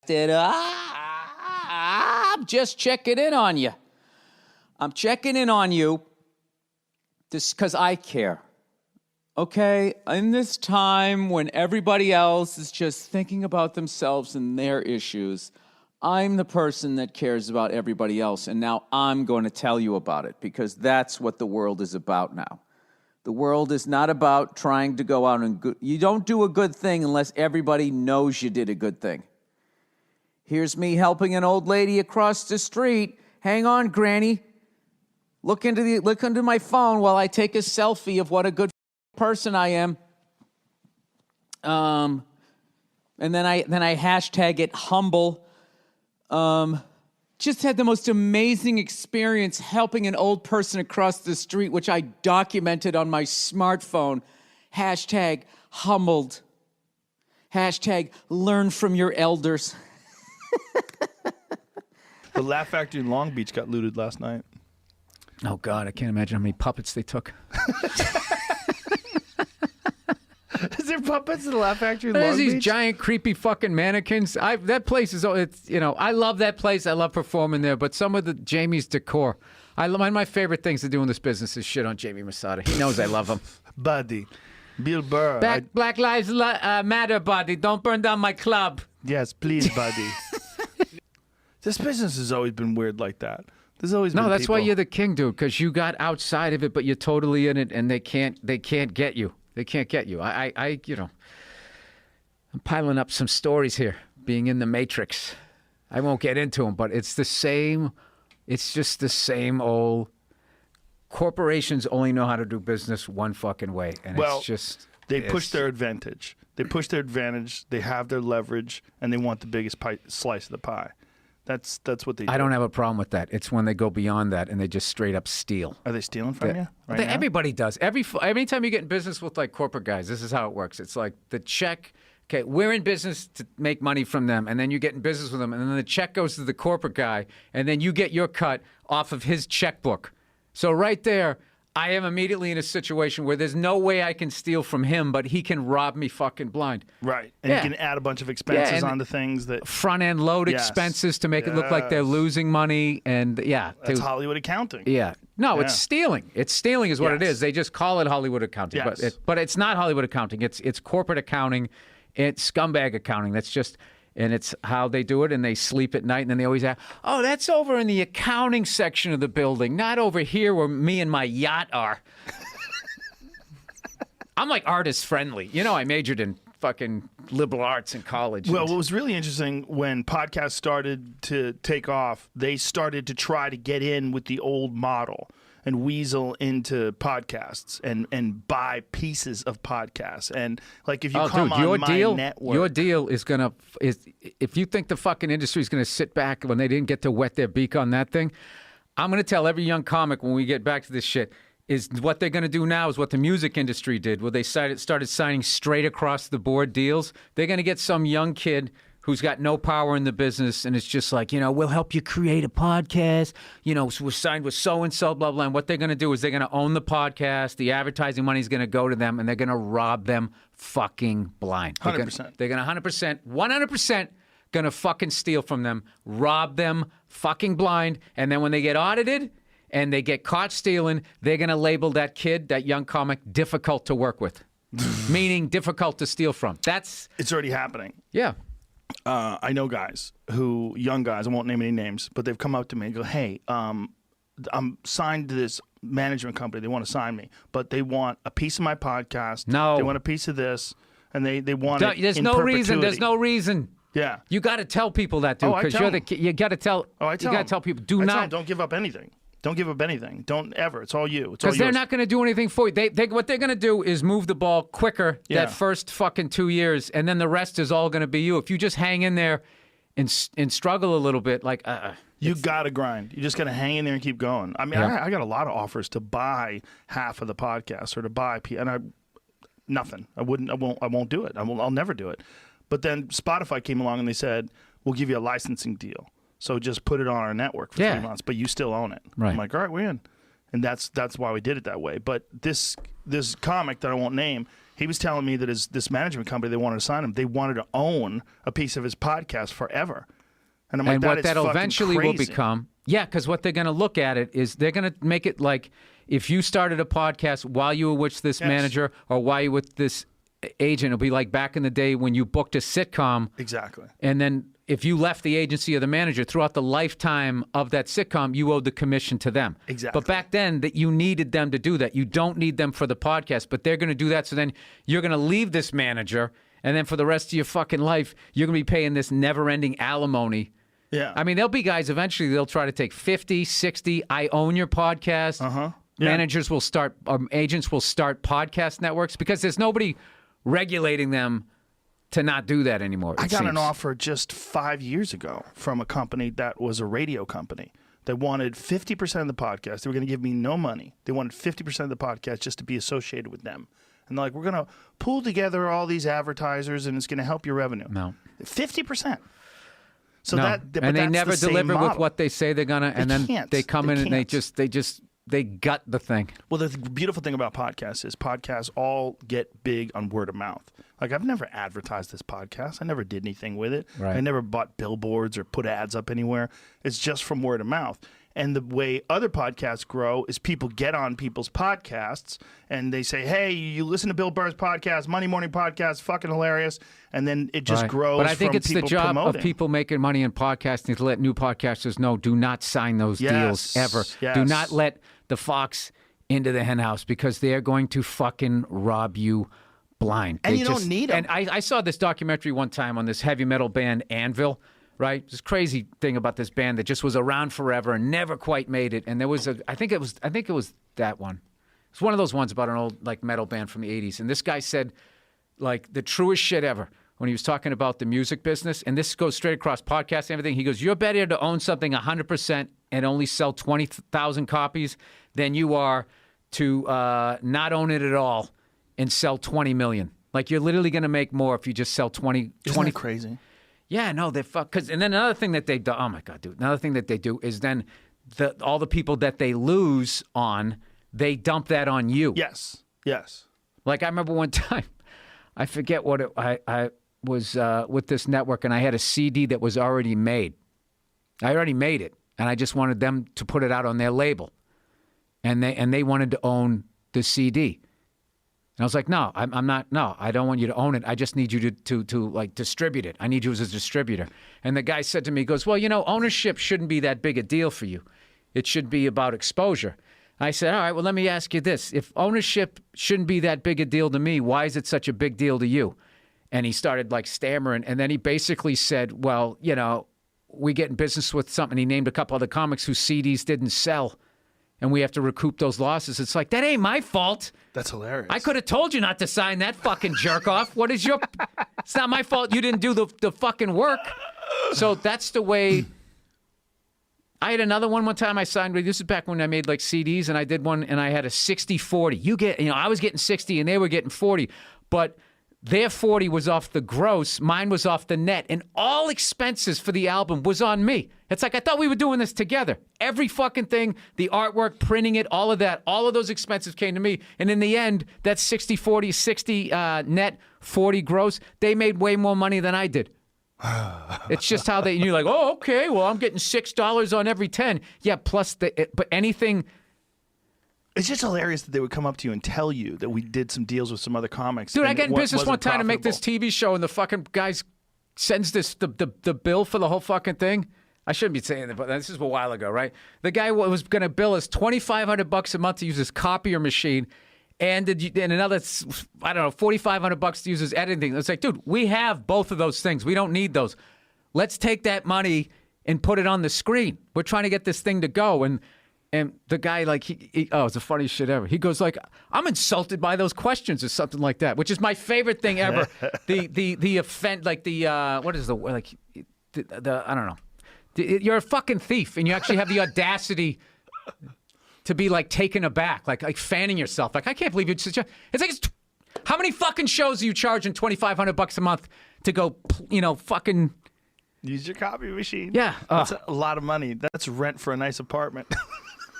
that I'm just checking in on you. I'm checking in on you just because I care. Okay? In this time when everybody else is just thinking about themselves and their issues, I'm the person that cares about everybody else, and now I'm going to tell you about it because that's what the world is about now. The world is not about trying to go out and you don't do a good thing unless everybody knows you did a good thing. Here's me helping an old lady across the street. Hang on, Granny. Look into my phone while I take a selfie of what a good person I am. And then I hashtag it humble. Just had the most amazing experience helping an old person across the street, which I documented on my smartphone. Hashtag humbled. Hashtag learn from your elders. The Laugh Factory in Long Beach got looted last night. Oh, God, I can't imagine how many puppets they took. Is there puppets in the Laugh Factory in There's Long these Beach? giant, creepy fucking mannequins. That place is, I love that place. I love performing there. But some of Jamie's decor. One of my favorite things to do in this business is shit on Jamie Masada. He knows I love him. Buddy. Bill Burr. Black Lives Matter, buddy. Don't burn down my club. Yes, please, buddy. This business has always been weird like that. There's always been that's people. why you're the king, dude, because you got outside of it, but you're totally in it, and they can't get you. They can't get you. I'm piling up some stories here, being in the Matrix. I won't get into them, but it's the same. It's just the same old. Corporations only know how to do business one fucking way, and it's just they push their advantage. They push their advantage. They have their leverage, and they want the biggest slice of the pie. That's what they do. I don't have a problem with that. It's when they go beyond that and they just straight up steal. Are they stealing from you right now? Everybody does. Every time you get in business with like corporate guys, this is how it works. It's like the check. Okay, we're in business to make money from them, and then you get in business with them, and then the check goes to the corporate guy, and then you get your cut off of his checkbook. So right there, I am immediately in a situation where there's no way I can steal from him, but he can rob me fucking blind. Right. And you can add a bunch of expenses onto things that... Front-end load expenses to make it look like they're losing money. And That's Hollywood accounting. Yeah. No, it's stealing. It's stealing is what it is. They just call it Hollywood accounting. Yes. But it's not Hollywood accounting. It's corporate accounting. It's scumbag accounting. That's just... And it's how they do it, and they sleep at night, and then they always ask, oh, that's over in the accounting section of the building, not over here where me and my yacht are. I'm like artist friendly. I majored in fucking liberal arts in college. Well, what was really interesting when podcasts started to take off, they started to try to get in with the old model and weasel into podcasts and buy pieces of podcasts. And like if you come on my network. Your deal is if you think the fucking industry is going to sit back when they didn't get to wet their beak on that thing, I'm going to tell every young comic when we get back to this shit, is what they're going to do now is what the music industry did, where they started signing straight across the board deals. They're going to get some young kid who's got no power in the business, and it's just like, we'll help you create a podcast. So we're signed with so-and-so, blah, blah. And what they're going to do is they're going to own the podcast. The advertising money is going to go to them, and they're going to rob them fucking blind. 100%. They're going to 100% going to fucking steal from them, rob them fucking blind, and then when they get audited and they get caught stealing, they're going to label that kid, that young comic, difficult to work with, meaning difficult to steal from. It's already happening. Yeah. I know guys young guys, I won't name any names, but they've come up to me and go, hey, I'm signed to this management company. They want to sign me, but they want a piece of my podcast. No. They want a piece of this, and they want it There's in no perpetuity. reason. There's no reason. Yeah. You got to tell people that, dude, because you got to tell. I tell you got to tell people. Don't give up anything. Don't give up anything. Don't ever. It's all you. It's all because they're not going to do anything for you. What they're going to do is move the ball quicker that first fucking 2 years, and then the rest is all going to be you. If you just hang in there and struggle a little bit, like you got to grind. You just got to hang in there and keep going. I mean, I got a lot of offers to buy half of the podcast or to buy, and nothing. I won't do it. I'll never do it. But then Spotify came along and they said, we'll give you a licensing deal. So just put it on our network for 3 months, but you still own it. Right. I'm like, all right, we're in. And that's why we did it that way. But this comic that I won't name, He was telling me that this management company, they wanted to sign him. They wanted to own a piece of his podcast forever. And I'm like, And that what is that fucking eventually will crazy. become, because what they're going to look at it is they're going to make it like if you started a podcast while you were with this manager or while you were with this agent, it'll be like back in the day when you booked a sitcom. Exactly. And then if you left the agency or the manager throughout the lifetime of that sitcom, you owed the commission to them. Exactly. But back then, that you needed them to do that. You don't need them for the podcast, but they're going to do that. So then you're going to leave this manager, and then for the rest of your fucking life, you're going to be paying this never-ending alimony. Yeah. I mean, there'll be guys eventually, they'll try to take 50, 60, I own your podcast. Yeah. Managers will start, agents will start podcast networks because there's nobody regulating them to not do that anymore. I got an seems. offer just 5 years ago from a company that was a radio company. They wanted 50% of the podcast. They were going to give me no money. They wanted 50% of the podcast just to be associated with them. And they're like, we're going to pull together all these advertisers and it's going to help your revenue. No. 50%. So No. but and they that's never the same deliver with model. what they say they're gonna, and then can't. they come They in and can't. they gut the thing. Well, the beautiful thing about podcasts is podcasts all get big on word of mouth. Like, I've never advertised this podcast. I never did anything with it. Right. I never bought billboards or put ads up anywhere. It's just from word of mouth. And the way other podcasts grow is people get on people's podcasts and they say, hey, you listen to Bill Burr's podcast, Monday Morning Podcast, fucking hilarious. And then it just Right. grows But I think from it's the people job promoting. of people making money in podcasting to let new podcasters know: do not sign those deals ever. Yes. Do not let the fox into the henhouse because they're going to fucking rob you blind. And They you don't need 'em. And I saw this documentary one time on this heavy metal band Anvil. Right, this crazy thing about this band that just was around forever and never quite made it. And there was I think it was that one. It's one of those ones about an old like metal band from the '80s. And this guy said like the truest shit ever when he was talking about the music business. And this goes straight across podcasts and everything. He goes, "You're better to own something 100% and only sell 20,000 copies than you are to not own it at all and sell 20 million. Like you're literally going to make more if you just sell 20. Isn't that crazy? Yeah, no, they're fuck. And then another thing that they do, oh my God, dude. Another thing that they do is then all the people that they lose on, they dump that on you. Yes. Yes. Like I remember one time, I forget what I was with this network and I had a CD that was already made. I already made it and I just wanted them to put it out on their label. And they wanted to own the CD. And I was like, no, I'm not. No, I don't want you to own it. I just need you to like distribute it. I need you as a distributor. And the guy said to me, he goes, well, ownership shouldn't be that big a deal for you. It should be about exposure. I said, all right, well, let me ask you this. If ownership shouldn't be that big a deal to me, why is it such a big deal to you? And he started like stammering. And then he basically said, well, we get in business with something. He named a couple other comics whose CDs didn't sell. And we have to recoup those losses. It's like, that ain't my fault. That's hilarious. I could have told you not to sign that fucking jerk off. What is your... It's not my fault you didn't do the fucking work. So that's the way... I had another one time I signed with... This is back when I made like CDs and I did one and I had a 60-40. I was getting 60 and they were getting 40. But their 40 was off the gross. Mine was off the net. And all expenses for the album was on me. It's like, I thought we were doing this together. Every fucking thing, the artwork, printing it, all of that, all of those expenses came to me. And in the end, that 60-40, 60 net, 40 gross, they made way more money than I did. It's just how you're like, oh, okay, well, I'm getting $6 on every 10. Yeah, plus, but anything... It's just hilarious that they would come up to you and tell you that we did some deals with some other comics. Dude, I and got in it business wasn't one time to make this profitable. TV show, and the fucking guys sends the bill for the whole fucking thing. I shouldn't be saying that, but this is a while ago, right? The guy was going to bill us $2,500 a month to use his copier machine, and another, I don't know, $4,500 to use his editing. It's like, dude, we have both of those things. We don't need those. Let's take that money and put it on the screen. We're trying to get this thing to go, and the guy, like, it's the funniest shit ever. He goes, like, I'm insulted by those questions or something like that, which is my favorite thing ever. the offend, like, what is the, like, the I don't know. You're a fucking thief, and you actually have the audacity to be, like, taken aback, like fanning yourself. Like, I can't believe it's like, how many fucking shows are you charging $2,500 a month to go, fucking... Use your copy machine. Yeah. That's a lot of money. That's rent for a nice apartment.